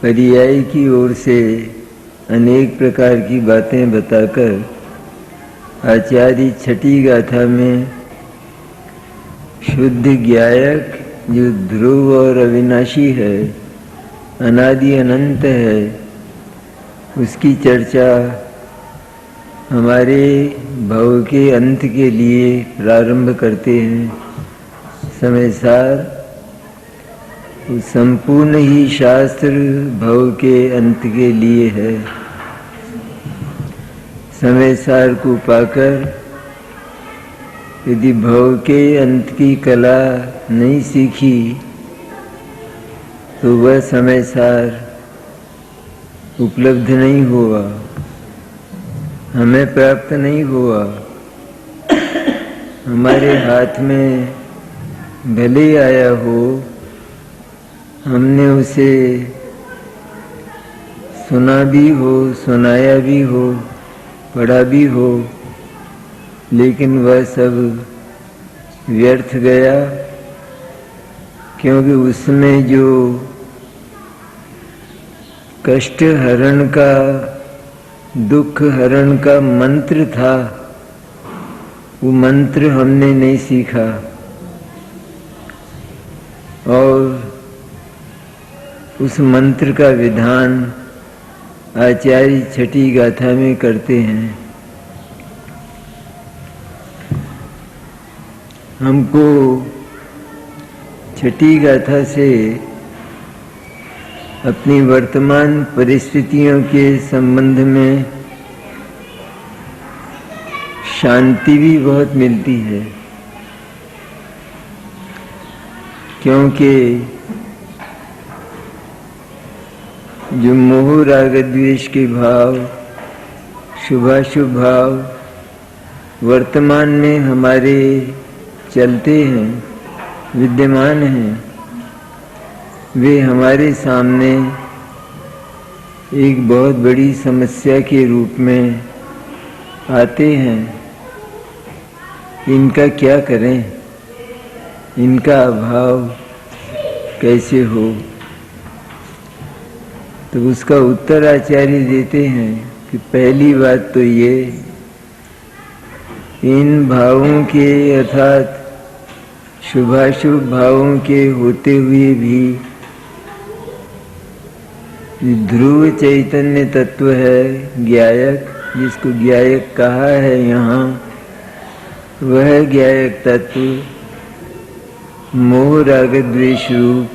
पर्याय की ओर से अनेक प्रकार की बातें बताकर आचार्य छठी गाथा में शुद्ध ज्ञायक जो ध्रुव और अविनाशी है, अनादि अनंत है, उसकी चर्चा हमारे भव के अंत के लिए प्रारंभ करते हैं। समय सार संपूर्ण ही शास्त्र भव के अंत के लिए है। समय सार को पाकर यदि भव के अंत की कला नहीं सीखी तो वह समय सार उपलब्ध नहीं हुआ, हमें प्राप्त नहीं हुआ। हमारे हाथ में भले ही आया हो, हमने उसे सुना भी हो, सुनाया भी हो, पढ़ा भी हो, लेकिन वह सब व्यर्थ गया, क्योंकि उसमें जो कष्ट हरण का, दुख हरण का मंत्र था, वो मंत्र हमने नहीं सीखा। और उस मंत्र का विधान आचार्य छठी गाथा में करते हैं। हमको छठी गाथा से अपनी वर्तमान परिस्थितियों के संबंध में शांति भी बहुत मिलती है, क्योंकि जो मोह राग द्वेष के भाव, शुभाशुभ भाव वर्तमान में हमारे चलते हैं, विद्यमान हैं, वे हमारे सामने एक बहुत बड़ी समस्या के रूप में आते हैं। इनका क्या करें, इनका अभाव कैसे हो? तो उसका उत्तर आचार्य देते हैं कि पहली बात तो ये, इन भावों के अर्थात शुभाशुभ भावों के होते हुए भी ध्रुव चैतन्य तत्व है ज्ञायक, जिसको ज्ञायक कहा है यहाँ, वह ज्ञायक तत्व मोह राग द्वेष रूप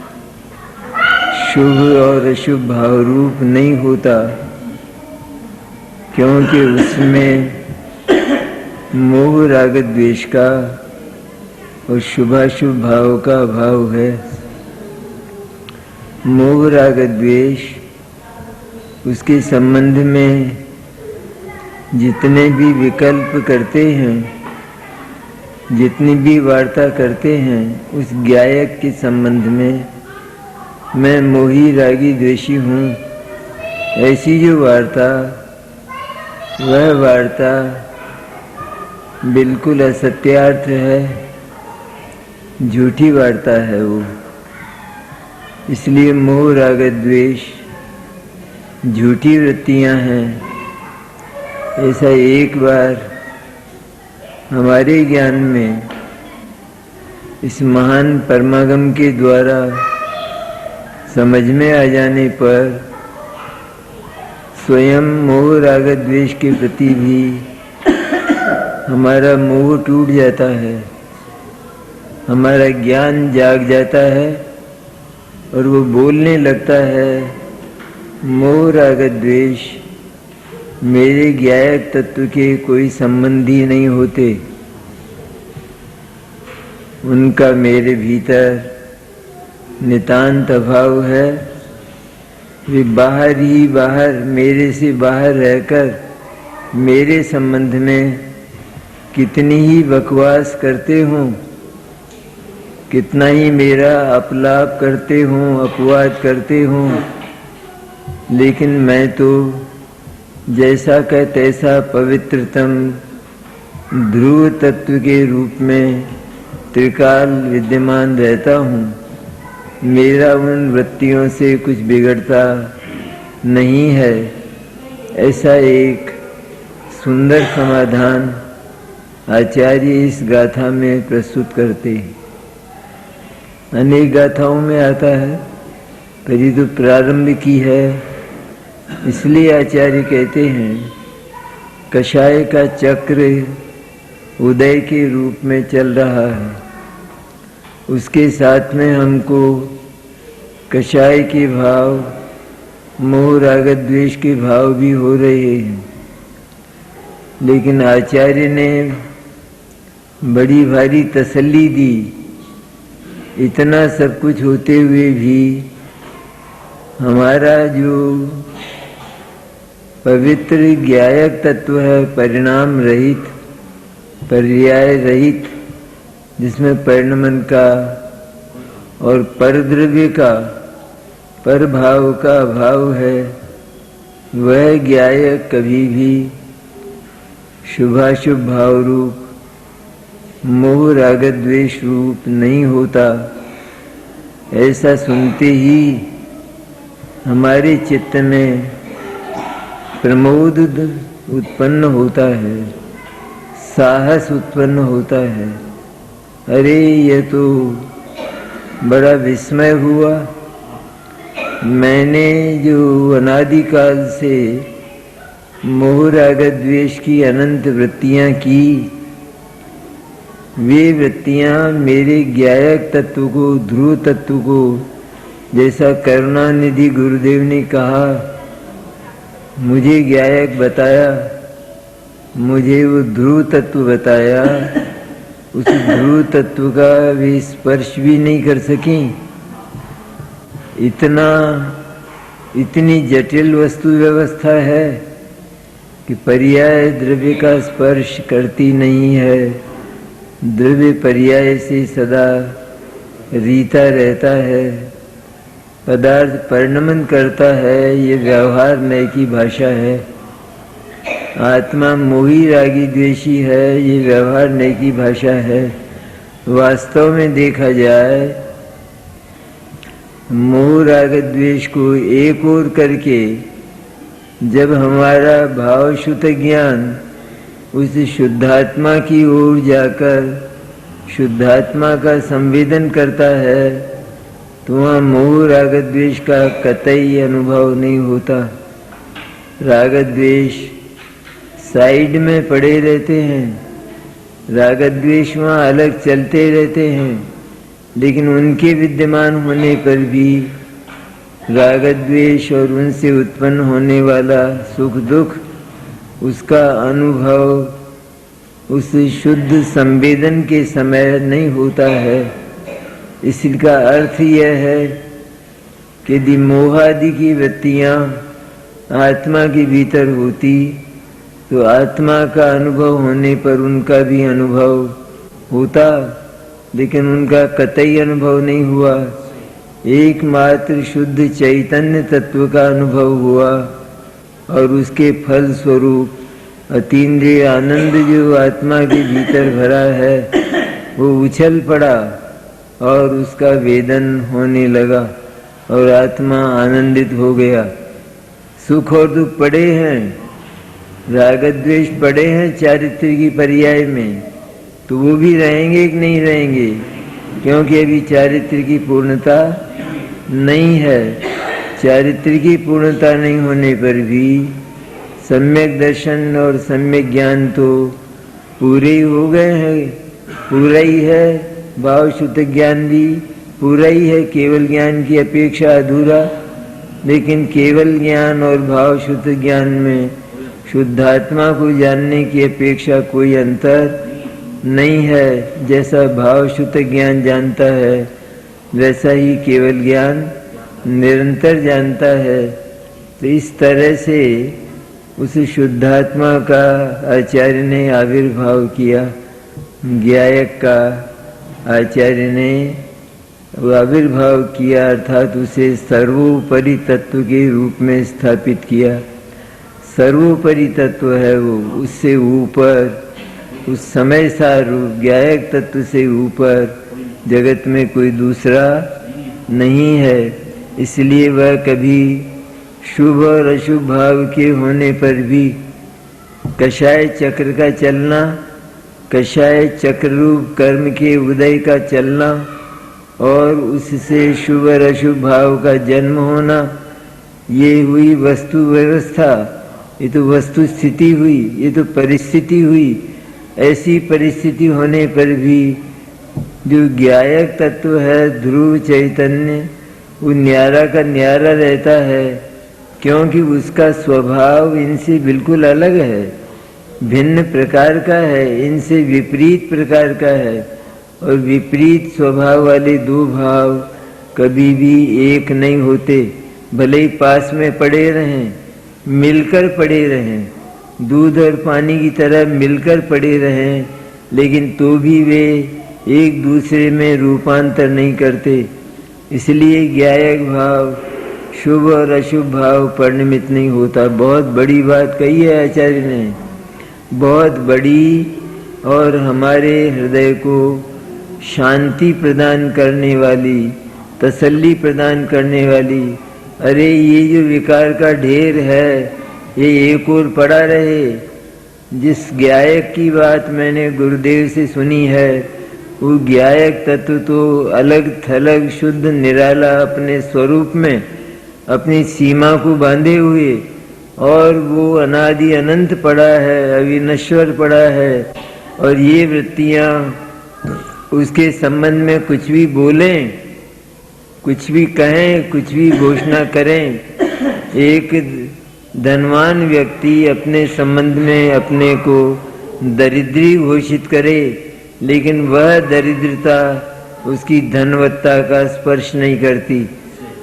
शुभ और अशुभ भाव रूप नहीं होता, क्योंकि उसमें मोह राग द्वेष का और शुभाशुभ भाव का अभाव है। मोह राग द्वेष उसके संबंध में जितने भी विकल्प करते हैं, जितनी भी वार्ता करते हैं, उस ज्ञायक के संबंध में मैं मोही रागी द्वेषी हूँ, ऐसी जो वार्ता, वह वार्ता बिल्कुल असत्यार्थ है, झूठी वार्ता है वो। इसलिए मोह राग द्वेष झूठी वृत्तियाँ हैं। ऐसा एक बार हमारे ज्ञान में इस महान परमागम के द्वारा समझ में आ जाने पर स्वयं मोह राग द्वेष के प्रति भी हमारा मोह टूट जाता है, हमारा ज्ञान जाग जाता है और वो बोलने लगता है, मोह राग द्वेष मेरे ज्ञायक तत्व के कोई संबंधी नहीं होते, उनका मेरे भीतर नितांत अभाव है। वे बाहर ही बाहर, मेरे से बाहर रहकर मेरे संबंध में कितनी ही बकवास करते हों, कितना ही मेरा अपलाप करते हों, अपवाद करते हों, लेकिन मैं तो जैसा का तैसा पवित्रतम ध्रुव तत्व के रूप में त्रिकाल विद्यमान रहता हूँ। मेरा उन वृत्तियों से कुछ बिगड़ता नहीं है, ऐसा एक सुंदर समाधान आचार्य इस गाथा में प्रस्तुत करते हैं। अनेक गाथाओं में आता है, पर ये तो प्रारंभ की है, इसलिए आचार्य कहते हैं कषाय का चक्र उदय के रूप में चल रहा है, उसके साथ में हमको कषाय के भाव, मोह राग द्वेष के भाव भी हो रहे हैं। लेकिन आचार्य ने बड़ी भारी तसल्ली दी, इतना सब कुछ होते हुए भी हमारा जो पवित्र ज्ञायक तत्व है, परिणाम रहित, पर्याय रहित, जिसमें परिणमन का और परद्रव्य का, पर भाव का अभाव है, वह ज्ञायक कभी भी शुभाशुभ भाव रूप, मोह राग द्वेष रूप नहीं होता। ऐसा सुनते ही हमारे चित्त में प्रमोद उत्पन्न होता है, साहस उत्पन्न होता है। अरे ये तो बड़ा विस्मय हुआ, मैंने जो अनादिकाल से मोह राग द्वेष की अनंत वृत्तियां की, वे वृत्तियां मेरे ज्ञायक तत्व को, ध्रुव तत्व को, जैसा करुणानिधि गुरुदेव ने कहा, मुझे ज्ञायक बताया, मुझे वो ध्रुव तत्व बताया, उस ध्रुव तत्व का वे स्पर्श भी नहीं कर सकी। इतनी जटिल वस्तु व्यवस्था है कि पर्याय द्रव्य का स्पर्श करती नहीं है, द्रव्य पर्याय से सदा रीता रहता है, पदार्थ परिणमन करता है, ये व्यवहार नय की भाषा है। आत्मा मोही रागी द्वेषी है, ये व्यवहार नय की भाषा है। वास्तव में देखा जाए, मोह राग द्वेष को एक ओर करके जब हमारा भाव शुद्ध ज्ञान उस शुद्धात्मा की ओर जाकर शुद्धात्मा का संवेदन करता है, तो वहाँ मोह राग द्वेष का कतई अनुभव नहीं होता। राग द्वेष साइड में पड़े रहते हैं, राग द्वेष वहाँ अलग चलते रहते हैं, लेकिन उनके विद्यमान होने पर भी राग द्वेष और उनसे उत्पन्न होने वाला सुख दुख, उसका अनुभव उस शुद्ध संवेदन के समय नहीं होता है। इसका अर्थ यह है कि यदि मोहादि की वृत्तियाँ आत्मा के भीतर होती, तो आत्मा का अनुभव होने पर उनका भी अनुभव होता, लेकिन उनका कतई अनुभव नहीं हुआ। एकमात्र शुद्ध चैतन्य तत्व का अनुभव हुआ और उसके फल स्वरूप अतीन्द्रिय आनंद जो आत्मा के भीतर भरा है, वो उछल पड़ा और उसका वेदन होने लगा और आत्मा आनंदित हो गया। सुख और दुख पड़े हैं, राग द्वेष पड़े हैं चारित्र की पर्याय में, तो वो भी रहेंगे कि नहीं रहेंगे, क्योंकि अभी चारित्र की पूर्णता नहीं है। चारित्र की पूर्णता नहीं होने पर भी सम्यक दर्शन और सम्यक ज्ञान तो पूरे ही हो गए हैं, पूरा ही है। भाव शुद्ध ज्ञान भी पूरा ही है, केवल ज्ञान की अपेक्षा अधूरा। लेकिन केवल ज्ञान और भाव शुद्ध ज्ञान में शुद्धात्मा को जानने की अपेक्षा कोई अंतर नहीं है। जैसा भाव शुद्ध ज्ञान जानता है, वैसा ही केवल ज्ञान निरंतर जानता है। तो इस तरह से उस शुद्धात्मा का आचार्य ने आविर्भाव किया, ज्ञायक का आचार्य ने आविर्भाव किया, अर्थात उसे सर्वोपरि तत्व के रूप में स्थापित किया। सर्वोपरि तत्व है वो, उससे ऊपर, उस समय सार रूप ज्ञायक तत्व से ऊपर जगत में कोई दूसरा नहीं है, इसलिए वह कभी शुभ और अशुभ भाव के होने पर भी कषाय चक्र का चलना, कषाय चक्र रूप कर्म के उदय का चलना और उससे शुभ और अशुभ भाव का जन्म होना, ये हुई वस्तु व्यवस्था। ये तो वस्तु स्थिति हुई, ये तो परिस्थिति हुई। ऐसी परिस्थिति होने पर भी जो ज्ञायक तत्व है ध्रुव चैतन्य, वो न्यारा का न्यारा रहता है, क्योंकि उसका स्वभाव इनसे बिल्कुल अलग है, भिन्न प्रकार का है, इनसे विपरीत प्रकार का है। और विपरीत स्वभाव वाले दो भाव कभी भी एक नहीं होते, भले ही पास में पड़े रहें, मिलकर पड़े रहें, दूध और पानी की तरह मिलकर पड़े रहें, लेकिन तो भी वे एक दूसरे में रूपांतर नहीं करते। इसलिए ज्ञायक भाव शुभ और अशुभ भाव परिणमित नहीं होता। बहुत बड़ी बात कही है आचार्य ने, बहुत बड़ी, और हमारे हृदय को शांति प्रदान करने वाली, तसल्ली प्रदान करने वाली। अरे ये जो विकार का ढेर है ये एक और पड़ा रहे। जिस ज्ञायक की बात मैंने गुरुदेव से सुनी है, वो ज्ञायक तत्व तो अलग थलग शुद्ध निराला अपने स्वरूप में अपनी सीमा को बांधे हुए, और वो अनादि अनंत पड़ा है, अविनश्वर पड़ा है। और ये वृत्तियाँ उसके संबंध में कुछ भी बोलें, कुछ भी कहें, कुछ भी घोषणा करें। एक धनवान व्यक्ति अपने संबंध में अपने को दरिद्री घोषित करे, लेकिन वह दरिद्रता उसकी धनवत्ता का स्पर्श नहीं करती।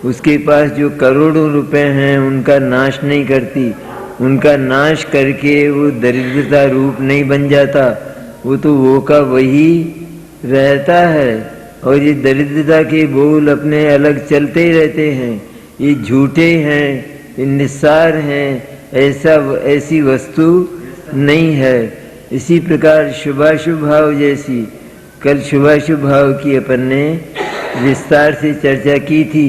उसके पास जो करोड़ों रुपए हैं उनका नाश नहीं करती। उनका नाश करके वो दरिद्रता रूप नहीं बन जाता, वो तो वो का वही रहता है। और ये दरिद्रता के बोल अपने अलग चलते ही रहते हैं, ये झूठे हैं, ये निस्सार हैं, ऐसी वस्तु नहीं है। इसी प्रकार शुभाशुभ भाव जैसी, कल शुभाशुभ भाव की अपन ने विस्तार से चर्चा की थी।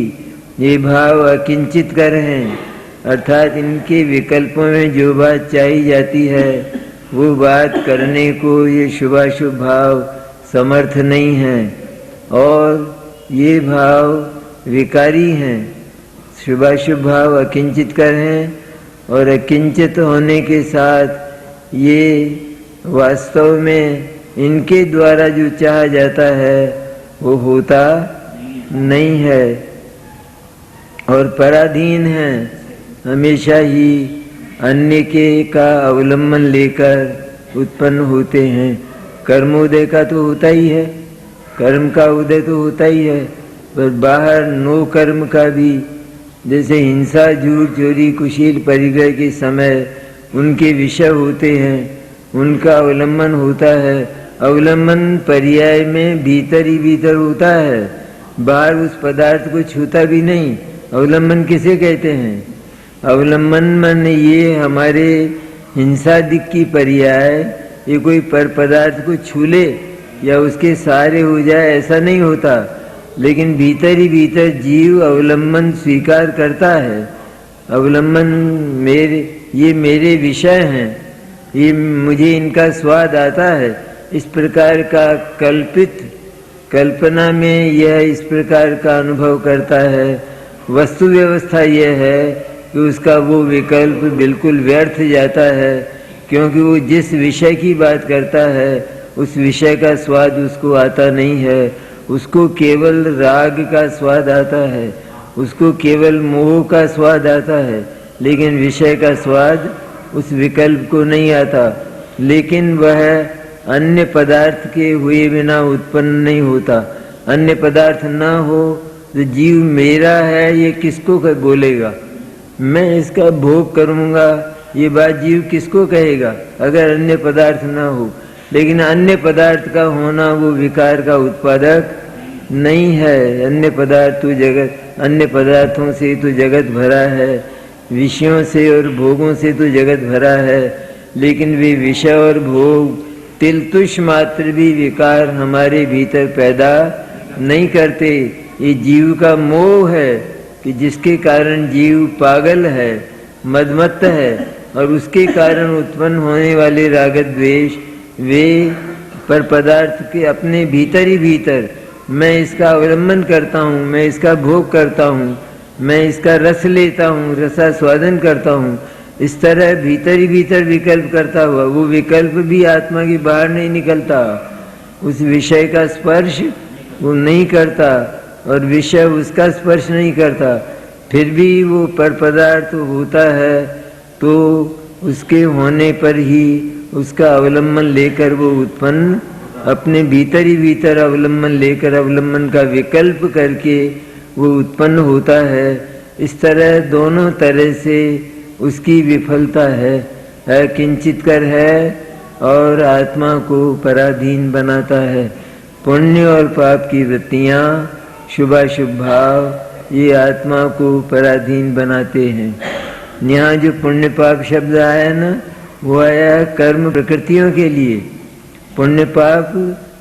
ये भाव अकिंचित कर हैं, अर्थात इनके विकल्पों में जो बात चाहिए जाती है वो बात करने को ये शुभाशुभ भाव समर्थ नहीं है, और ये भाव विकारी हैं। शुभाशुभ भाव अकिंचित कर हैं, और अकिंचित होने के साथ ये वास्तव में इनके द्वारा जो चाहा जाता है वो होता नहीं है, और पराधीन है। हमेशा ही अन्य के का अवलंबन लेकर उत्पन्न होते हैं। कर्मोदय का तो होता ही है, कर्म का उदय तो होता ही है, पर बाहर नो कर्म का भी, जैसे हिंसा, झूठ, चोरी, कुशील, परिग्रह के समय उनके विषय होते हैं, उनका अवलंबन होता है। अवलंबन पर्याय में भीतर ही भीतर होता है, बाहर उस पदार्थ को छूता भी नहीं। अवलंबन किसे कहते हैं? अवलंबन मन ये हमारे हिंसा दिक की पर्याय, ये कोई पर पदार्थ को छू ले या उसके सहारे हो जाए ऐसा नहीं होता, लेकिन भीतर ही भीतर जीव अवलंबन स्वीकार करता है। अवलंबन ये मेरे विषय हैं, ये मुझे इनका स्वाद आता है, इस प्रकार का कल्पना में यह इस प्रकार का अनुभव करता है। वस्तु व्यवस्था यह है कि उसका वो विकल्प बिल्कुल व्यर्थ जाता है, क्योंकि वो जिस विषय की बात करता है उस विषय का स्वाद उसको आता नहीं है। उसको केवल राग का स्वाद आता है, उसको केवल मोह का स्वाद आता है, लेकिन विषय का स्वाद उस विकल्प को नहीं आता। लेकिन वह अन्य पदार्थ के हुए बिना उत्पन्न नहीं होता। अन्य पदार्थ ना हो तो जीव मेरा है ये किसको बोलेगा? मैं इसका भोग करूँगा ये बात जीव किसको कहेगा अगर अन्य पदार्थ ना हो? लेकिन अन्य पदार्थ का होना वो विकार का उत्पादक नहीं है। अन्य पदार्थों से तो जगत भरा है, विषयों से और भोगों से तो जगत भरा है, लेकिन वे विषय और भोग तिलतुष मात्र भी विकार हमारे भीतर पैदा नहीं करते। ये जीव का मोह है कि जिसके कारण जीव पागल है, मदमत्त है, और उसके कारण उत्पन्न होने वाले राग द्वेष वे पर पदार्थ के अपने भीतर ही भीतर मैं इसका अवलंबन करता हूँ, मैं इसका भोग करता हूँ, मैं इसका रस लेता हूँ, रसास्वादन करता हूँ, इस तरह भीतर ही भीतर विकल्प करता हुआ वो विकल्प भी आत्मा के बाहर नहीं निकलता, उस विषय का स्पर्श वो नहीं करता और विषय उसका स्पर्श नहीं करता, फिर भी वो पर पदार्थ होता है तो उसके होने पर ही उसका अवलंबन लेकर वो उत्पन्न अपने भीतर ही भीतर अवलंबन लेकर अवलंबन का विकल्प करके वो उत्पन्न होता है। इस तरह दोनों तरह से उसकी विफलता है किंचित कर है और आत्मा को पराधीन बनाता है। पुण्य और पाप की वृत्तियाँ, शुभाशुभ भाव ये आत्मा को पराधीन बनाते हैं। यहाँ जो पुण्य पाप शब्द आया ना, वो आया कर्म प्रकृतियों के लिए। पुण्य पाप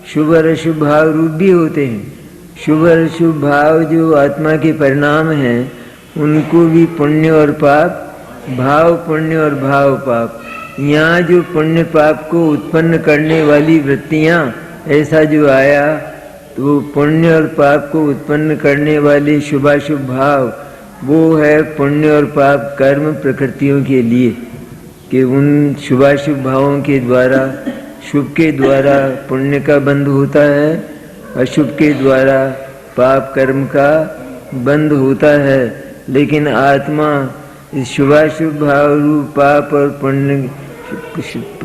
शुभ और अशुभ भाव रूप भी होते हैं। शुभ और अशुभ भाव जो आत्मा के परिणाम हैं उनको भी पुण्य और पाप, भाव पुण्य और भाव पाप। यहाँ जो पुण्य पाप को उत्पन्न करने वाली वृत्तियाँ ऐसा जो आया तो वो पुण्य और पाप को उत्पन्न करने वाले शुभाशुभ भाव वो है पुण्य और पाप कर्म प्रकृतियों के लिए, कि उन शुभाशुभ भावों के द्वारा शुभ के द्वारा पुण्य का बंध होता है, अशुभ के द्वारा पाप कर्म का बंध होता है। लेकिन आत्मा इस शुभाशुभ भाव रूप पाप और पुण्य,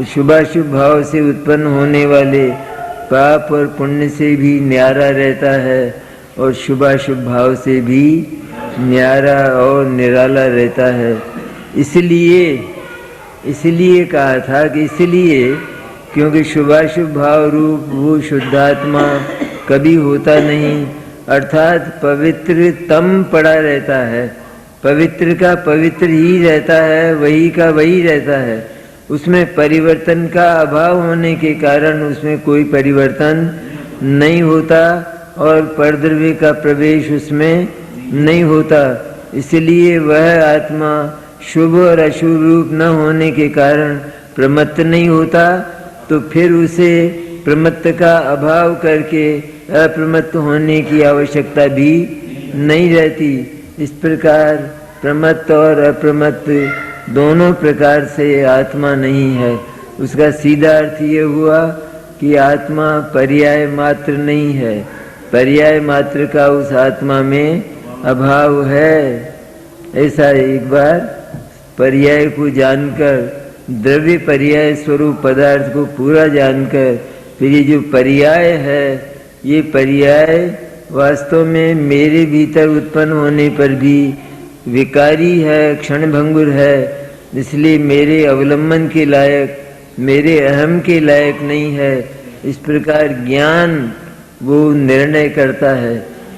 शुभाशुभ भाव से उत्पन्न होने वाले पाप और पुण्य से भी न्यारा रहता है और शुभाशुभ भाव से भी न्यारा और निराला रहता है। इसलिए कहा था कि इसलिए क्योंकि शुभाशुभ भाव रूप वो शुद्धात्मा कभी होता नहीं, अर्थात पवित्रतम पड़ा रहता है, पवित्र का पवित्र ही रहता है, वही का वही रहता है। उसमें परिवर्तन का अभाव होने के कारण उसमें कोई परिवर्तन नहीं होता और परद्रव्य का प्रवेश उसमें नहीं होता। इसलिए वह आत्मा शुभ और अशुभ रूप न होने के कारण प्रमत्त नहीं होता, तो फिर उसे प्रमत्त का अभाव करके अप्रमत्त होने की आवश्यकता भी नहीं रहती। इस प्रकार प्रमत्त और अप्रमत्त दोनों प्रकार से आत्मा नहीं है। उसका सीधा अर्थ ये हुआ कि आत्मा पर्याय मात्र नहीं है, पर्याय मात्र का उस आत्मा में अभाव है। ऐसा एक बार पर्याय को जानकर, द्रव्य पर्याय स्वरूप पदार्थ को पूरा जानकर, फिर ये जो पर्याय है, ये पर्याय वास्तव में मेरे भीतर उत्पन्न होने पर भी विकारी है, क्षणभंगुर है, इसलिए मेरे अवलंबन के लायक, मेरे अहम के लायक नहीं है। इस प्रकार ज्ञान वो निर्णय करता है।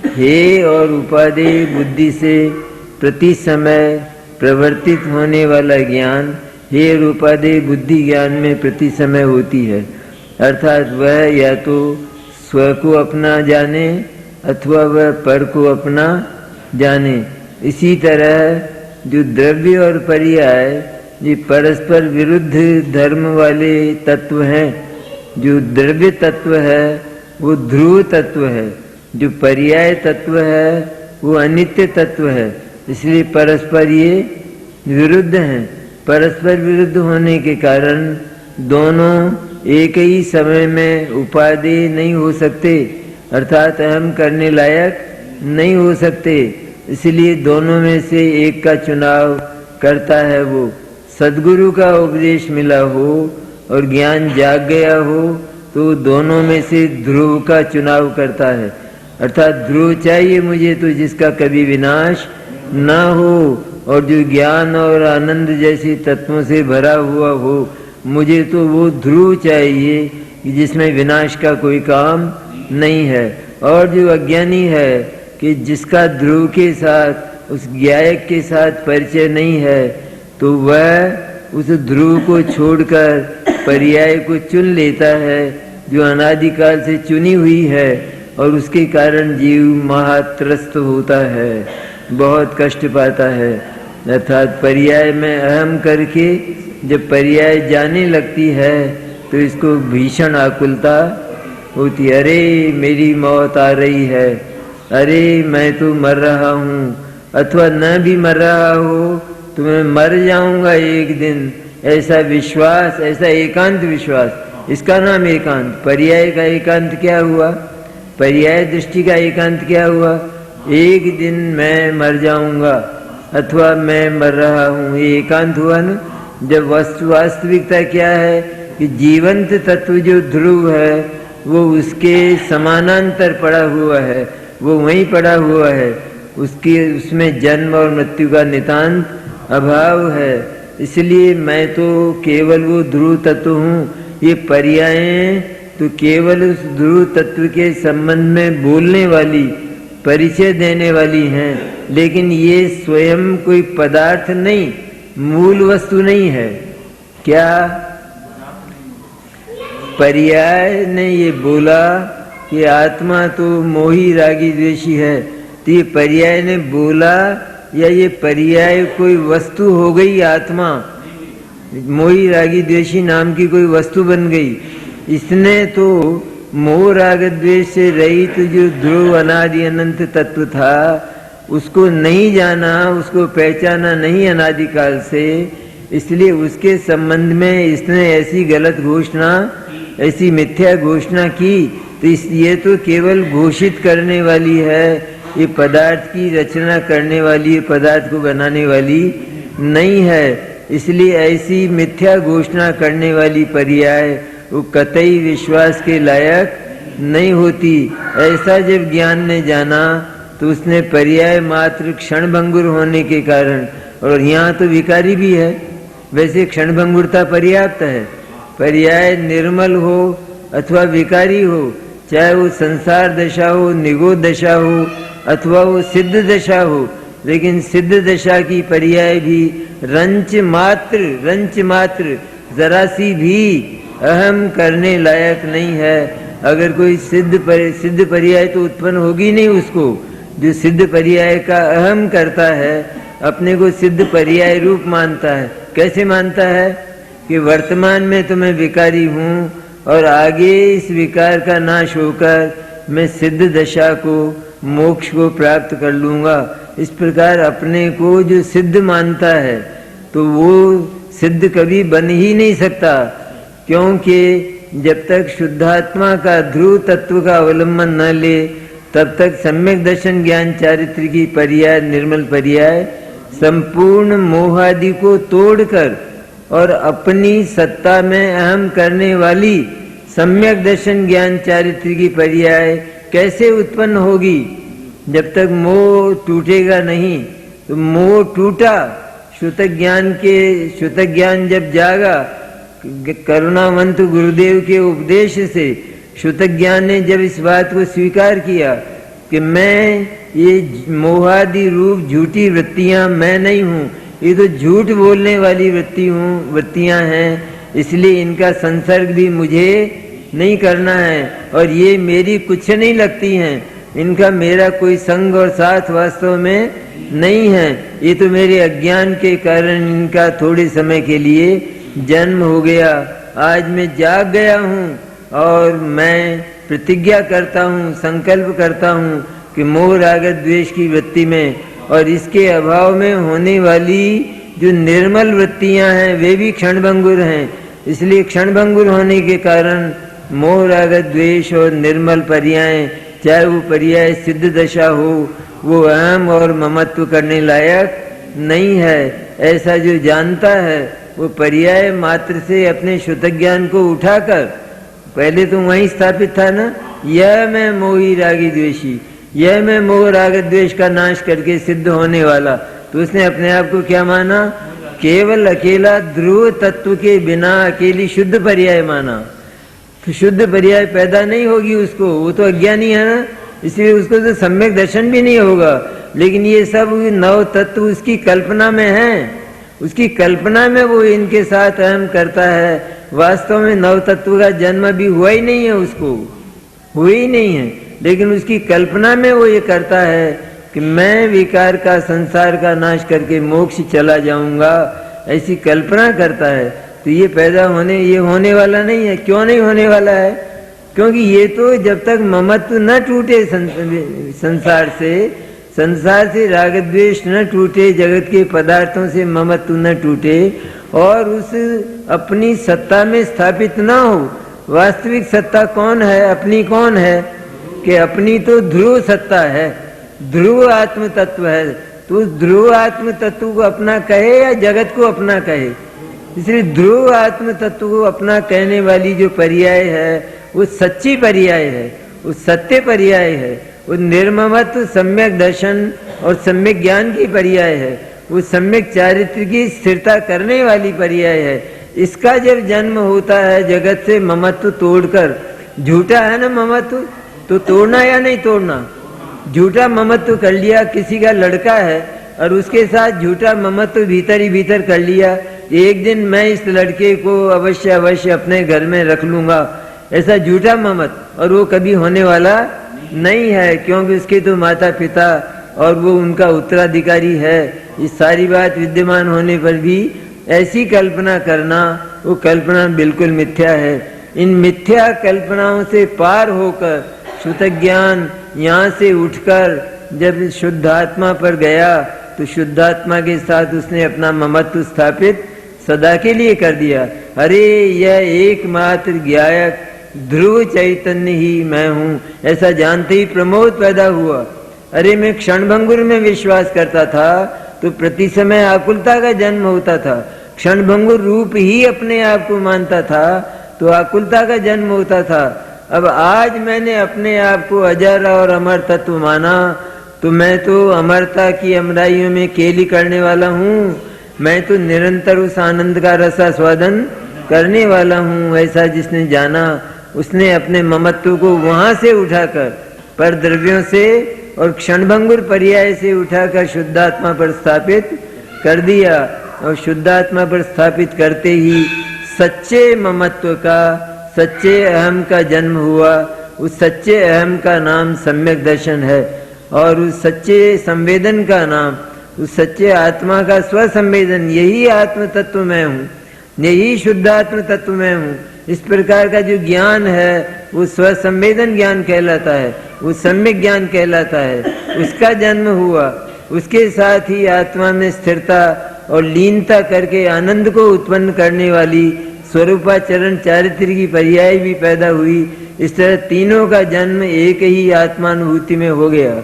हे और उपादेय बुद्धि से प्रति समय प्रवर्तित होने वाला ज्ञान, हे और उपादेय बुद्धि ज्ञान में प्रति समय होती है, अर्थात वह या तो स्व को अपना जाने अथवा वह पर को अपना जाने। इसी तरह जो द्रव्य और पर्याय ये परस्पर विरुद्ध धर्म वाले तत्व हैं। जो द्रव्य तत्व है वो ध्रुव तत्व है, जो पर्याय तत्व है वो अनित्य तत्व है, इसलिए परस्पर ये विरुद्ध हैं। परस्पर विरुद्ध होने के कारण दोनों एक ही समय में उपादेय नहीं हो सकते, अर्थात अहम करने लायक नहीं हो सकते। इसलिए दोनों में से एक का चुनाव करता है वो। सद्गुरु का उपदेश मिला हो और ज्ञान जाग गया हो तो दोनों में से ध्रुव का चुनाव करता है, अर्थात ध्रुव चाहिए मुझे तो जिसका कभी विनाश ना हो, और जो ज्ञान और आनंद जैसे तत्वों से भरा हुआ हो, मुझे तो वो ध्रुव चाहिए कि जिसमें विनाश का कोई काम नहीं है। और जो अज्ञानी है कि जिसका ध्रुव के साथ, उस ज्ञायक के साथ परिचय नहीं है, तो वह उस ध्रुव को छोड़कर पर्याय को चुन लेता है जो अनादिकाल से चुनी हुई है, और उसके कारण जीव महात्रस्त होता है, बहुत कष्ट पाता है। अर्थात पर्याय में अहम करके जब पर्याय जाने लगती है तो इसको भीषण आकुलता होती। अरे मेरी मौत आ रही है, अरे मैं तो मर रहा हूँ, अथवा न भी मर रहा हो तो मैं मर जाऊंगा एक दिन, ऐसा विश्वास, ऐसा एकांत विश्वास, इसका नाम एकांत। पर्याय का एकांत क्या हुआ? पर्याय दृष्टि का एकांत क्या हुआ? एक दिन मैं मर जाऊंगा अथवा मैं मर रहा हूँ, ये एकांत हुआ ना। जब वास्तविकता क्या है कि जीवंत तत्व जो ध्रुव है वो उसके समानांतर पड़ा हुआ है, वो वहीं पड़ा हुआ है, उसमें जन्म और मृत्यु का नितांत अभाव है। इसलिए मैं तो केवल वो ध्रुव तत्व हूँ। ये पर्यायें तो केवल उस ध्रुव तत्व के संबंध में बोलने वाली, परिचय देने वाली हैं, लेकिन ये स्वयं कोई पदार्थ नहीं, मूल वस्तु नहीं है। क्या पर्याय ने ये बोला कि आत्मा तो मोही रागी द्वेषी है, तो ये पर्याय ने बोला या ये पर्याय कोई वस्तु हो गई? आत्मा मोही रागी द्वेषी नाम की कोई वस्तु बन गई। इसने तो मोह राग द्वेष से रहित तो जो ध्रुव अनादि अनंत तत्व था उसको नहीं जाना, उसको पहचाना नहीं अनादिकाल से, इसलिए उसके संबंध में इसने ऐसी गलत घोषणा, ऐसी मिथ्या घोषणा की। तो ये तो केवल घोषित करने वाली है, ये पदार्थ की रचना करने वाली, पदार्थ को बनाने वाली नहीं है। इसलिए ऐसी मिथ्या घोषणा करने वाली पर्याय वो कतई विश्वास के लायक नहीं होती। ऐसा जब ज्ञान ने जाना तो उसने पर्याय मात्र क्षणभंगुर होने के कारण, और यहाँ तो विकारी भी है, वैसे क्षणभंगुरता पर्याप्त है। पर्याय निर्मल हो अथवा विकारी हो, चाहे वो संसार दशा हो, निगोद दशा हो अथवा वो सिद्ध दशा हो, लेकिन सिद्ध दशा की पर्याय भी रंच मात्र जरा सी भी अहम करने लायक नहीं है। अगर कोई सिद्ध पर्याय तो उत्पन्न होगी नहीं उसको। जो सिद्ध पर्याय का अहम करता है, अपने को सिद्ध पर्याय रूप मानता है। कैसे मानता है? कि वर्तमान में तो मैं विकारी हूँ और आगे इस विकार का नाश होकर मैं सिद्ध दशा को, मोक्ष को प्राप्त कर लूँगा। इस प्रकार अपने को जो सिद्ध मानता है तो वो सिद्ध कभी बन ही नहीं सकता, क्योंकि जब तक शुद्धात्मा का ध्रुव तत्व का अवलंबन न ले तब तक सम्यक दर्शन ज्ञान चारित्र की पर्याय, निर्मल पर्याय संपूर्ण मोहादि को तोड़कर और अपनी सत्ता में अहम करने वाली सम्यक दर्शन ज्ञान चारित्र की पर्याय कैसे उत्पन्न होगी? जब तक मोह टूटेगा नहीं। तो मोह टूटा, श्रुतक ज्ञान जब जागा, करुणावंत गुरुदेव के उपदेश से श्रुतक ज्ञान ने जब इस बात को स्वीकार किया कि मैं ये मोहादि रूप झूठी वृत्तियां मैं नहीं हूँ, ये तो झूठ बोलने वाली वृत्तियां हैं, इसलिए इनका संसर्ग भी मुझे नहीं करना है और ये मेरी कुछ नहीं लगती हैं, इनका मेरा कोई संग और साथ वास्तव में नहीं है। ये तो मेरे अज्ञान के कारण इनका थोड़े समय के लिए जन्म हो गया। आज मैं जाग गया हूँ और मैं प्रतिज्ञा करता हूँ, संकल्प करता हूँ कि मोह राग द्वेष की वृत्ति में और इसके अभाव में होने वाली जो निर्मल वृत्तियां हैं वे भी क्षणभंगुर हैं। इसलिए क्षणभंगुर होने के कारण मोह राग द्वेष और निर्मल पर्याय, चाहे वो पर्याय सिद्ध दशा हो, वो अहम और ममत्व करने लायक नहीं है। ऐसा जो जानता है वो पर्याय मात्र से अपने श्रुतक ज्ञान को उठाकर, पहले तो वहीं स्थापित था ना, यह मैं मोही रागी द्वेषी, यह मैं मोह राग द्वेष का नाश करके सिद्ध होने वाला, तो उसने अपने आप को क्या माना? केवल अकेला ध्रुव तत्व के बिना अकेली शुद्ध पर्याय माना। तो शुद्ध पर्याय पैदा नहीं होगी उसको, वो तो अज्ञानी है ना, इसलिए उसको तो सम्यक दर्शन भी नहीं होगा। लेकिन ये सब नव तत्व उसकी कल्पना में है, उसकी कल्पना में वो इनके साथ अहम करता है। वास्तव में नव तत्व का जन्म भी हुआ ही नहीं है, उसको हुआ ही नहीं है। लेकिन उसकी कल्पना में वो ये करता है कि मैं विकार का, संसार का नाश करके मोक्ष चला जाऊंगा, ऐसी कल्पना करता है। तो ये पैदा होने, ये होने वाला नहीं है। क्यों नहीं होने वाला है? क्योंकि ये तो जब तक ममत्व न टूटे संसार से राग द्वेष न टूटे, जगत के पदार्थों से ममत्व न टूटे और उस अपनी सत्ता में स्थापित न हो। वास्तविक सत्ता कौन है? अपनी कौन है? कि अपनी तो ध्रुव सत्ता है, ध्रुव आत्म तत्व है। तो उस ध्रुव आत्म तत्व को अपना कहे या जगत को अपना कहे? इसलिए ध्रुव आत्म तत्व को अपना कहने वाली जो पर्याय है वो सच्ची पर्याय है, वो सत्य पर्याय है, वो निर्ममत्व सम्यक दर्शन और सम्यक ज्ञान की पर्याय है, वो सम्यक चारित्र की स्थिरता करने वाली पर्याय है। इसका जब जन्म होता है जगत से ममत्व तोड़कर, झूठा है ना ममत्व, तो तोड़ना या नहीं तोड़ना? झूठा ममत्व कर लिया, किसी का लड़का है और उसके साथ झूठा ममत्व भीतर ही भीतर कर लिया, एक दिन मैं इस लड़के को अवश्य अवश्य अपने घर में रख लूंगा, ऐसा झूठा ममत्व, और वो कभी होने वाला नहीं है, क्योंकि उसके तो माता पिता और वो उनका उत्तराधिकारी है। ये सारी बात विद्यमान होने पर भी ऐसी कल्पना करना, वो कल्पना बिल्कुल मिथ्या है। इन मिथ्या कल्पनाओं से पार होकर शुद्ध ज्ञान यहाँ से उठकर जब शुद्धात्मा पर गया तो शुद्धात्मा के साथ उसने अपना ममत्व स्थापित सदा के लिए कर दिया। अरे यह एकमात्र ज्ञायक ध्रुव चैतन्य ही मैं हूँ, ऐसा जानते ही प्रमोद पैदा हुआ। अरे मैं क्षणभंगुर में विश्वास करता था तो प्रति समय आकुलता का जन्म होता था, क्षणभंगुर रूप ही अपने आप को मानता था तो आकुलता का जन्म होता था। अब आज मैंने अपने आप को अजर और अमर तत्व माना तो मैं तो अमरता की अमराइयों में केली करने वाला हूँ, मैं तो निरंतर उस आनंद का रसास्वादन करने वाला हूँ। ऐसा जिसने जाना उसने अपने ममत्व को वहां से उठाकर पर द्रव्यों से और क्षणभंगुर पर्याय से उठाकर शुद्धात्मा पर स्थापित कर दिया, और शुद्धात्मा पर स्थापित करते ही सच्चे ममत्व का, सच्चे अहम का जन्म हुआ। उस सच्चे अहम का नाम सम्यक दर्शन है और उस सच्चे संवेदन का नाम, उस सच्चे आत्मा का स्वसंवेदन, यही आत्म तत्व मैं हूँ, यही शुद्ध आत्म तत्व मैं हूँ। इस प्रकार का जो ज्ञान है वो स्वसंवेदन ज्ञान कहलाता है, वो सम्यक ज्ञान कहलाता है। उसका जन्म हुआ, उसके साथ ही आत्मा में स्थिरता और लीनता करके आनंद को उत्पन्न करने वाली स्वरूपाचरण चारित्र की पर्याय भी पैदा हुई। इस तरह तीनों का जन्म एक ही आत्मानुभूति में हो गया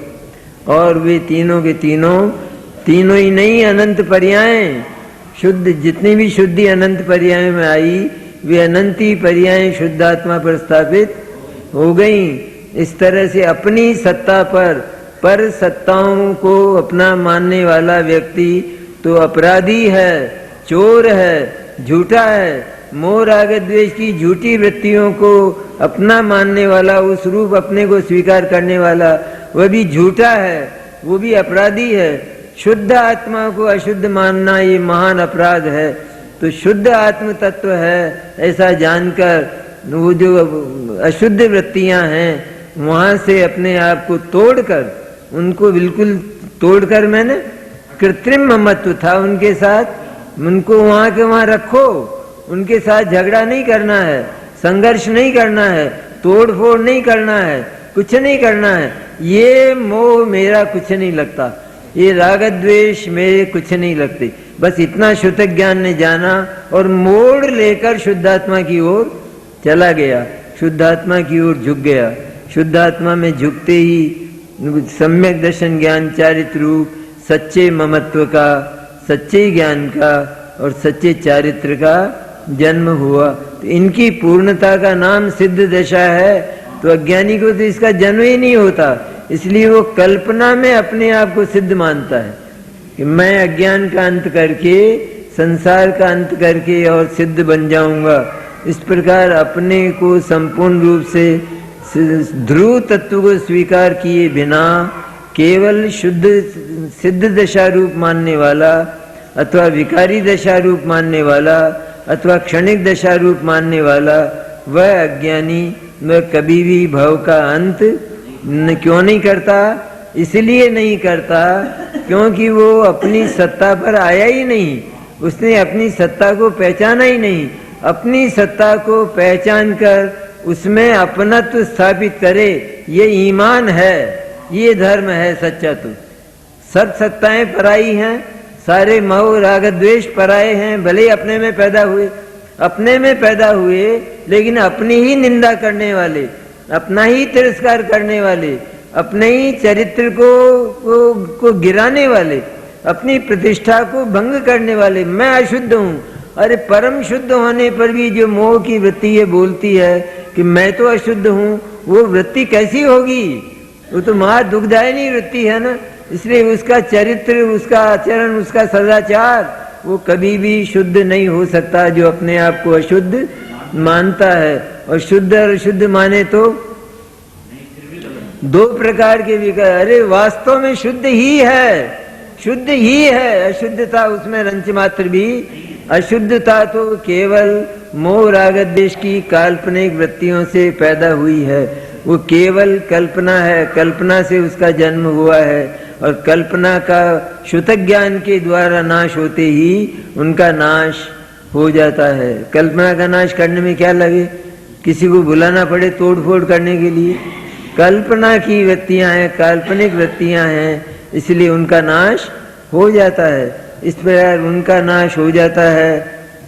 और वे तीनों के तीनों ही नहीं अनंत पर्याय, शुद्ध जितनी भी शुद्धि अनंत पर्याय में आई वे अनंत ही पर्याय शुद्धात्मा पर स्थापित हो गई। इस तरह से अपनी सत्ता पर सत्ताओं को अपना मानने वाला व्यक्ति तो अपराधी है, चोर है, झूठा है। मोह राग द्वेष की झूठी वृत्तियों को अपना मानने वाला, उस रूप अपने को स्वीकार करने वाला, वह भी झूठा है, वो भी अपराधी है। शुद्ध आत्मा को अशुद्ध मानना ये महान अपराध है। तो शुद्ध आत्म तत्व है ऐसा जानकर वो जो अशुद्ध वृत्तियां हैं वहां से अपने आप को तोड़कर, उनको बिल्कुल तोड़कर, मैंने कृत्रिम ममत्व था उनके साथ, उनको वहां के वहां रखो, उनके साथ झगड़ा नहीं करना है, संघर्ष नहीं करना है, तोड़ फोड़ नहीं करना है, कुछ नहीं करना है। ये मोह मेरा कुछ नहीं लगता, ये राग द्वेष मेरे कुछ नहीं लगते। बस इतना शुद्ध ज्ञान ने जाना और मोड़ लेकर शुद्धात्मा की ओर चला गया, शुद्धात्मा की ओर झुक गया। शुद्धात्मा में झुकते ही सम्यक दर्शन ज्ञान चारित्र रूप सच्चे ममत्व का, सच्चे ज्ञान का और सच्चे चारित्र का जन्म हुआ। तो इनकी पूर्णता का नाम सिद्ध दशा है। तो अज्ञानी को तो इसका जन्म ही नहीं होता, इसलिए वो कल्पना में अपने आप को सिद्ध मानता है कि मैं अज्ञान का अंत करके, संसार का अंत करके और सिद्ध बन जाऊंगा। इस प्रकार अपने को संपूर्ण रूप से ध्रुव तत्व को स्वीकार किए बिना केवल शुद्ध सिद्ध दशा रूप मानने वाला अथवा विकारी दशा रूप मानने वाला अथवा क्षणिक दशा रूप मानने वाला वह अज्ञानी वह कभी भी भव का अंत क्यों नहीं करता? इसलिए नहीं करता क्योंकि वो अपनी सत्ता पर आया ही नहीं, उसने अपनी सत्ता को पहचाना ही नहीं। अपनी सत्ता को पहचान कर उसमें अपनत्व स्थापित करे, ये ईमान है, ये धर्म है सच्चा। तो सब सत्ताएं पराई हैं, सारे मोह राग द्वेष पराए हैं, भले अपने में पैदा हुए, अपने में पैदा हुए, लेकिन अपनी ही निंदा करने वाले, अपना ही तिरस्कार करने वाले, अपने ही चरित्र को गिराने वाले, अपनी प्रतिष्ठा को भंग करने वाले। मैं अशुद्ध हूँ, अरे परम शुद्ध होने पर भी जो मोह की वृत्ति ये बोलती है कि मैं तो अशुद्ध हूँ, वो वृत्ति कैसी होगी? वो तो महा दुखदायिनी वृत्ति है ना। इसलिए उसका चरित्र, उसका आचरण, उसका सदाचार वो कभी भी शुद्ध नहीं हो सकता जो अपने आप को अशुद्ध मानता है। और शुद्ध और अशुद्ध माने तो दो प्रकार के विकार। अरे वास्तव में शुद्ध ही है, शुद्ध ही है, अशुद्धता उसमें रंच मात्र भी। अशुद्धता तो केवल मोह राग द्वेष की काल्पनिक वृत्तियों से पैदा हुई है, वो केवल कल्पना है, कल्पना से उसका जन्म हुआ है। और कल्पना का शुतक ज्ञान के द्वारा नाश होते ही उनका नाश हो जाता है। कल्पना का नाश करने में क्या लगे, किसी को बुलाना पड़े तोड़ फोड़ करने के लिए? कल्पना की वृत्तियां हैं, काल्पनिक वृत्तियां हैं, इसलिए उनका नाश हो जाता है। इस प्रकार उनका नाश हो जाता है,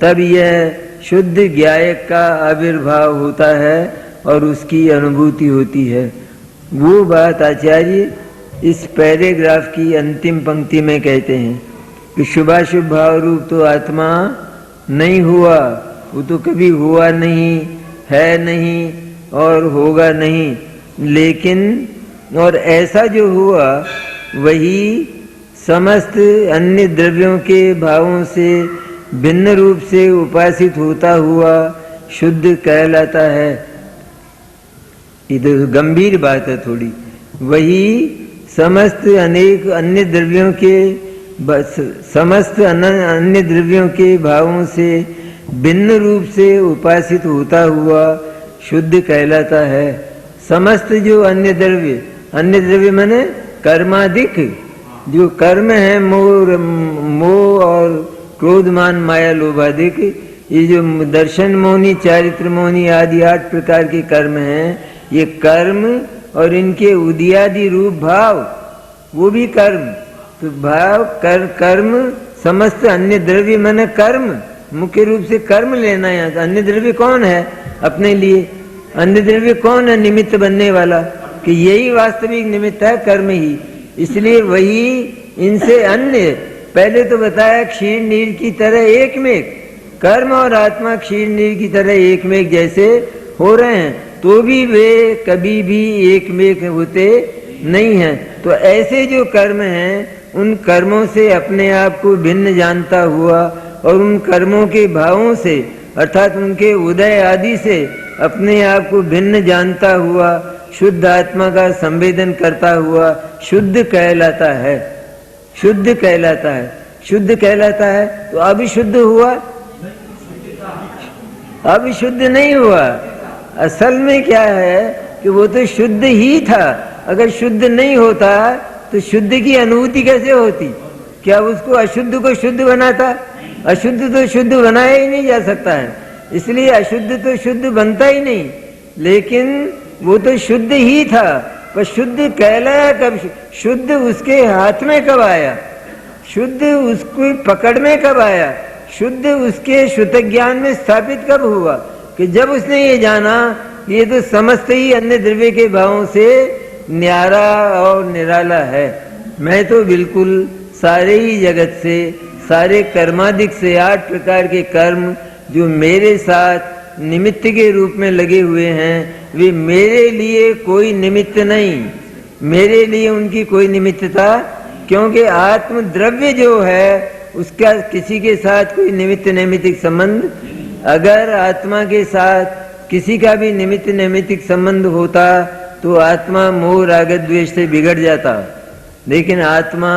तब यह शुद्ध ज्ञायक का आविर्भाव होता है और उसकी अनुभूति होती है। वो बात आचार्य इस पैराग्राफ की अंतिम पंक्ति में कहते हैं कि शुभाशुभ भाव रूप तो आत्मा नहीं हुआ, वो तो कभी हुआ नहीं, है नहीं और होगा नहीं। लेकिन और ऐसा जो हुआ वही समस्त अन्य द्रव्यों के भावों से भिन्न रूप से उपासित होता हुआ शुद्ध कहलाता है। इधर गंभीर बात है थोड़ी। वही समस्त अनेक अन्य द्रव्यों के समस्त अन्य द्रव्यों के भावों से भिन्न रूप से उपासित होता हुआ शुद्ध कहलाता है। समस्त जो अन्य द्रव्य माने कर्मादिक जो कर्म है, मोह और क्रोध मान माया लोभादिक, ये जो दर्शन मोहनी, चारित्र मोहनी आदि 8 प्रकार के कर्म हैं, ये कर्म और इनके उदयादि रूप भाव, वो भी कर्म। तो भाव कर्म समस्त अन्य द्रव्य माने कर्म, मुख्य रूप से कर्म लेना है। अन्य द्रव्य कौन है अपने लिए? अन्य द्रव्य कौन है निमित्त बनने वाला? कि यही वास्तविक निमित्त है, कर्म ही। इसलिए वही इनसे अन्य, पहले तो बताया क्षीर नीर की तरह एक में कर्म और आत्मा क्षीर नीर की तरह एक में जैसे हो रहे हैं, तो भी वे कभी भी एक में होते नहीं हैं। तो ऐसे जो कर्म हैं, उन कर्मों से अपने आप को भिन्न जानता हुआ और उन कर्मों के भावों से अर्थात उनके उदय आदि से अपने आप को भिन्न जानता हुआ शुद्ध आत्मा का संवेदन करता हुआ शुद्ध कहलाता है। शुद्ध कहलाता है, शुद्ध कहलाता है। तो अविशुद्ध हुआ? अविशुद्ध नहीं हुआ। असल में क्या है कि वो तो शुद्ध ही था। अगर शुद्ध नहीं होता तो शुद्ध की अनुभूति कैसे होती? क्या उसको अशुद्ध को शुद्ध बनाता? अशुद्ध तो शुद्ध बनाया ही नहीं जा सकता है, इसलिए अशुद्ध तो शुद्ध बनता ही नहीं। लेकिन वो तो शुद्ध ही था, पर शुद्ध कहलाया कब? शुद्ध उसके हाथ में कब आया? शुद्ध उसको पकड़ में कब आया? शुद्ध उसके शुद्ध ज्ञान में स्थापित कब हुआ? कि जब उसने ये जाना ये तो समस्त ही अन्य द्रव्य के भावों से न्यारा और निराला है। मैं तो बिल्कुल सारे ही जगत से, सारे कर्मादिक से 8 प्रकार के कर्म जो मेरे साथ निमित्त के रूप में लगे हुए हैं, वे मेरे लिए कोई निमित्त नहीं, मेरे लिए उनकी कोई निमित्तता, क्योंकि आत्म द्रव्य जो है उसका किसी के साथ कोई निमित्त नैमित्तिक संबंध। अगर आत्मा के साथ किसी का भी निमित्त नैमित्तिक संबंध होता तो आत्मा मोह राग द्वेष से बिगड़ जाता। लेकिन आत्मा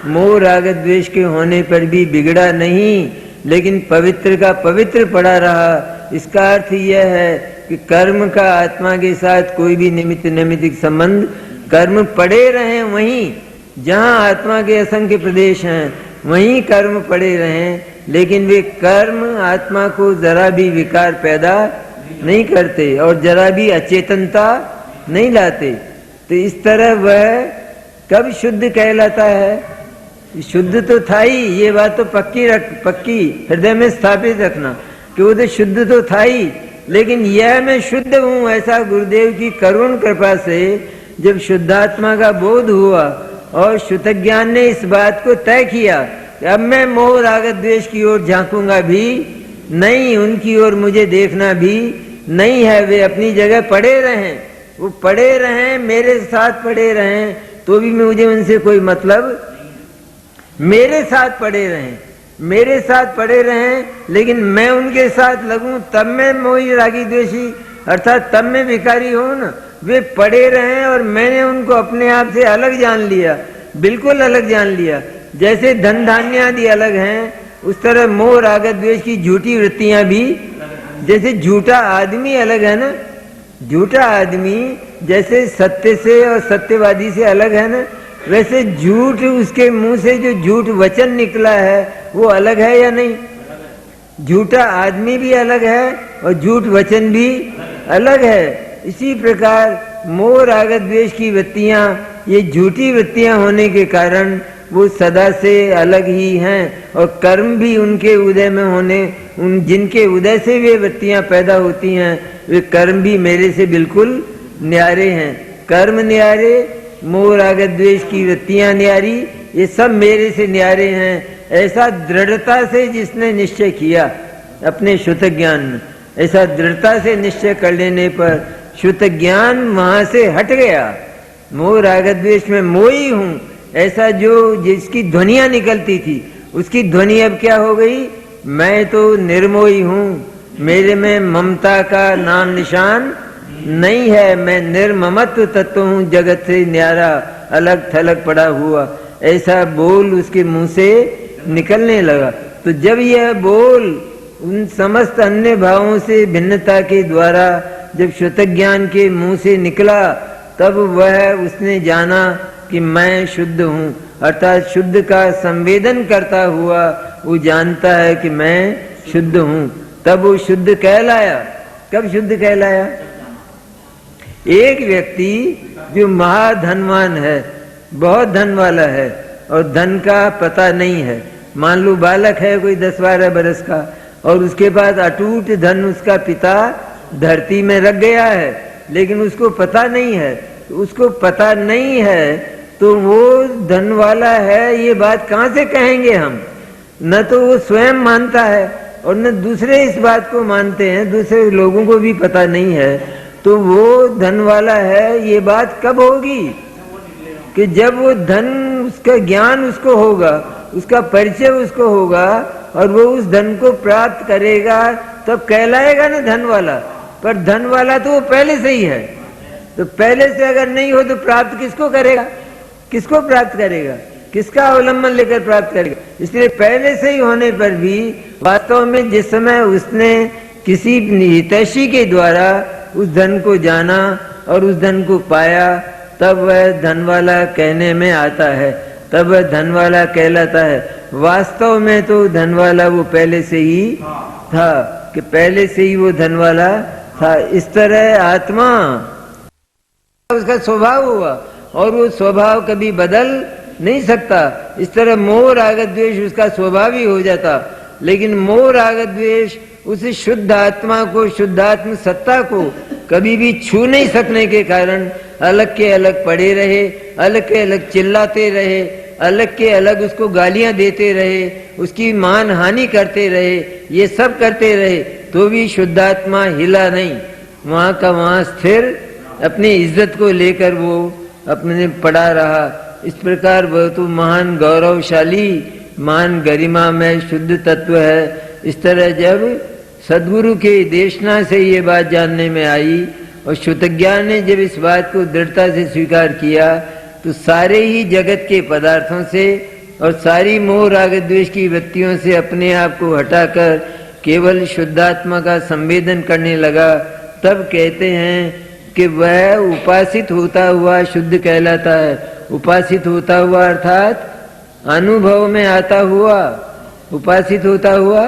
मोह राग द्वेष के होने पर भी बिगड़ा नहीं, लेकिन पवित्र का पवित्र पड़ा रहा। इसका अर्थ यह है कि कर्म का आत्मा के साथ कोई भी निमित्त नैमित्तिक संबंध कर्म पड़े रहें वहीं जहां आत्मा के असंख्य प्रदेश हैं, वहीं कर्म पड़े रहें, लेकिन वे कर्म आत्मा को जरा भी विकार पैदा नहीं करते और जरा भी अचेतनता नहीं लाते। तो इस तरह वह कब शुद्ध कहलाता है? शुद्ध तो था ही, ये बात तो पक्की हृदय में स्थापित रखना कि वो तो शुद्ध तो था ही, लेकिन यह मैं शुद्ध हूं ऐसा गुरुदेव की करुण कृपा से जब शुद्धात्मा का बोध हुआ और शुद्ध ज्ञान ने इस बात को तय किया कि अब मैं मोह राग द्वेष की ओर झांकूंगा भी नहीं, उनकी ओर मुझे देखना भी नहीं है, वे अपनी जगह पड़े रहें, वो पड़े रहें, मेरे साथ पड़े रहें, तो भी मुझे उनसे कोई मतलब, मेरे साथ पड़े रहें, मेरे साथ पड़े रहें, लेकिन मैं उनके साथ लगूं तब मैं मोही रागी द्वेषी अर्थात तब मैं विकारी हूं ना। वे पड़े रहें और मैंने उनको अपने आप से अलग जान लिया, बिल्कुल अलग जान लिया। जैसे धन धान्य आदि अलग हैं, उस तरह मोह राग द्वेष की झूठी वृत्तियां भी, जैसे झूठा आदमी अलग है ना, झूठा आदमी जैसे सत्य से और सत्यवादी से अलग है ना, वैसे झूठ उसके मुंह से जो झूठ वचन निकला है वो अलग है या नहीं? झूठा आदमी भी अलग है और झूठ वचन भी अलग है। इसी प्रकार मोह राग द्वेष की वृत्तियां, ये झूठी वृत्तियां होने के कारण वो सदा से अलग ही हैं और कर्म भी उनके उदय में होने, उन जिनके उदय से वे वृत्तियां पैदा होती हैं, वे कर्म भी मेरे से बिल्कुल न्यारे हैं। कर्म न्यारे, मोह राग द्वेष की वृत्तियां न्यारी, ये सब मेरे से न्यारे हैं। ऐसा दृढ़ता से जिसने निश्चय किया अपने शुद्ध ज्ञान में, ऐसा दृढ़ता से निश्चय कर लेने पर शुद्ध ज्ञान वहां से हट गया। मोह राग द्वेष में मोही हूं ऐसा जो जिसकी ध्वनियां निकलती थी, उसकी ध्वनि अब क्या हो गई? मैं तो निर्मोही हूं, मेरे में ममता का नाम निशान नहीं है, मैं निर्ममत्व तत्व हूं, जगत से न्यारा अलग थलग पड़ा हुआ, ऐसा बोल उसके मुंह से निकलने लगा। तो जब यह बोल उन समस्त अन्य भावों से भिन्नता के द्वारा जब शुद्ध ज्ञान के मुंह से निकला, तब वह उसने जाना कि मैं शुद्ध हूं, अर्थात शुद्ध का संवेदन करता हुआ वो जानता है कि मैं शुद्ध हूं, तब वो शुद्ध कहलाया। कब शुद्ध कहलाया? एक व्यक्ति जो महाधनवान है, बहुत धन वाला है और धन का पता नहीं है, मान लो बालक है कोई 10-12 बरस का और उसके पास अटूट धन उसका पिता धरती में रख गया है, लेकिन उसको पता नहीं है, उसको पता नहीं है तो वो धन वाला है ये बात कहां से कहेंगे हम? न तो वो स्वयं मानता है और न दूसरे इस बात को मानते हैं, दूसरे लोगों को भी पता नहीं है, तो वो धन वाला है ये बात कब होगी? कि जब वो धन, उसका ज्ञान उसको होगा, उसका परिचय उसको होगा और वो उस धन को प्राप्त करेगा, तब कहलाएगा ना धन वाला। पर धन वाला तो वो पहले से ही है, तो पहले से अगर नहीं हो तो प्राप्त किसको करेगा? किसको प्राप्त करेगा? किसका अवलंबन लेकर प्राप्त करेगा? इसलिए पहले से ही होने पर भी वास्तव में जिस समय उसने किसी हितैषी के द्वारा उस धन को जाना और उस धन को पाया, तब वह धन वाला कहने में आता है, तब वह धन वाला कहलाता है। वास्तव में तो धन वाला वो पहले से ही था, कि पहले से ही वो धन वाला था। इस तरह आत्मा उसका स्वभाव हुआ और वो स्वभाव कभी बदल नहीं सकता। इस तरह मोह राग द्वेष उसका स्वभाव ही हो जाता, लेकिन मोह राग द्वेष उस शुद्ध आत्मा को, शुद्धात्म सत्ता को कभी भी छू नहीं सकने के कारण अलग के अलग पड़े रहे, अलग के अलग चिल्लाते रहे, अलग के अलग उसको गालियां देते रहे, उसकी मान हानि करते रहे, ये सब करते रहे, तो भी शुद्धात्मा हिला नहीं, वहां का वहां स्थिर अपनी इज्जत को लेकर वो अपने पड़ा रहा। इस प्रकार वह तो महान गौरवशाली, महान गरिमा में शुद्ध तत्व है। इस तरह जब सदगुरु के देशना से ये बात जानने में आई और शुद्ध ज्ञान ने जब इस बात को दृढ़ता से स्वीकार किया, तो सारे ही जगत के पदार्थों से और सारी मोह राग द्वेष की वृत्तियों से अपने आप को हटाकर केवल शुद्धात्मा का संवेदन करने लगा। तब कहते हैं कि वह उपासित होता हुआ शुद्ध कहलाता है। उपासित होता हुआ अर्थात अनुभव में आता हुआ, उपासित होता हुआ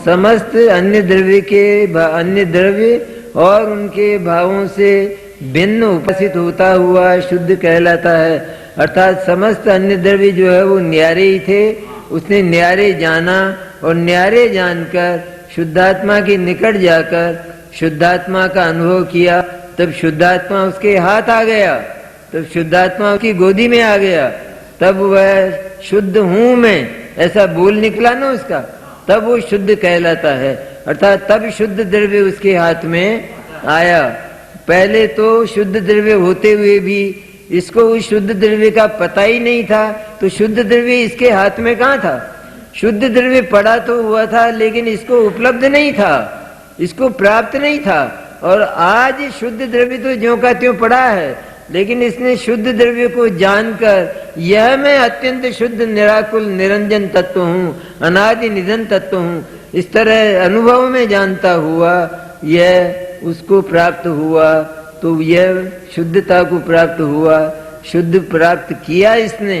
समस्त अन्य द्रव्य और उनके भावों से भिन्न उपासित होता हुआ शुद्ध कहलाता है। अर्थात समस्त अन्य द्रव्य जो है वो न्यारे ही थे, उसने न्यारे जाना और न्यारे जानकर शुद्धात्मा के निकट जाकर शुद्धात्मा का अनुभव किया। तब शुद्धात्मा उसके हाथ आ गया, तब शुद्धात्मा उसकी गोदी में आ गया, तब वह शुद्ध हूं मैं ऐसा बोल निकला ना उसका, तब वो शुद्ध कहलाता है। अर्थात तब शुद्ध द्रव्य उसके हाथ में आया। पहले तो शुद्ध द्रव्य होते हुए भी इसको उस शुद्ध द्रव्य का पता ही नहीं था, तो शुद्ध द्रव्य इसके हाथ में कहाँ था? शुद्ध द्रव्य पड़ा तो हुआ था, लेकिन इसको उपलब्ध नहीं था, इसको प्राप्त नहीं था। और आज शुद्ध द्रव्य तो ज्यों का त्यों पड़ा है, लेकिन इसने शुद्ध द्रव्य को जानकर यह मैं अत्यंत शुद्ध निराकुल निरंजन तत्व हूँ, अनादि निधन तत्व हूँ, इस तरह अनुभव में जानता हुआ यह उसको प्राप्त हुआ। तो यह शुद्धता को प्राप्त हुआ, शुद्ध प्राप्त किया इसने,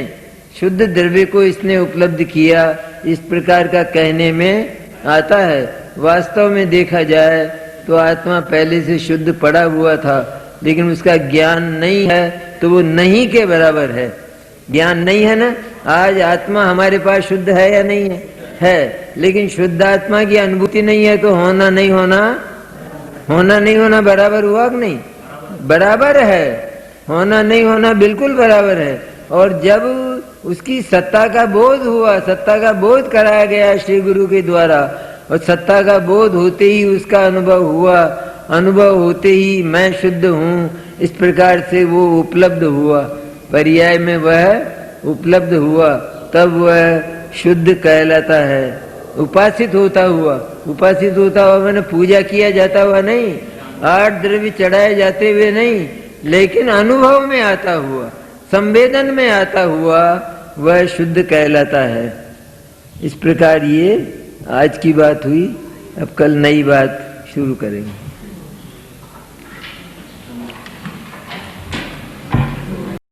शुद्ध द्रव्य को इसने उपलब्ध किया, इस प्रकार का कहने में आता है। वास्तव में देखा जाए तो आत्मा पहले से शुद्ध पड़ा हुआ था, लेकिन उसका ज्ञान नहीं है, तो वो नहीं के बराबर है। ज्ञान नहीं है ना, आज आत्मा हमारे पास शुद्ध है या नहीं है? है, लेकिन शुद्ध आत्मा की अनुभूति नहीं है, तो होना नहीं होना, होना नहीं होना बराबर हुआ कि नहीं? बराबर है, होना नहीं होना बिल्कुल बराबर है। और जब उसकी सत्ता का बोध हुआ, सत्ता का बोध कराया गया श्री गुरु के द्वारा, और सत्ता का बोध होते ही उसका अनुभव हुआ, अनुभव होते ही मैं शुद्ध हूँ, इस प्रकार से वो उपलब्ध हुआ, पर्याय में वह उपलब्ध हुआ, तब वह शुद्ध कहलाता है। उपासित होता हुआ, उपासित होता हुआ मैंने पूजा किया जाता हुआ नहीं, 8 द्रव्य चढ़ाए जाते हुए नहीं, लेकिन अनुभव में आता हुआ, संवेदन में आता हुआ वह शुद्ध कहलाता है। इस प्रकार ये आज की बात हुई। अब कल नई बात शुरू करेंगे।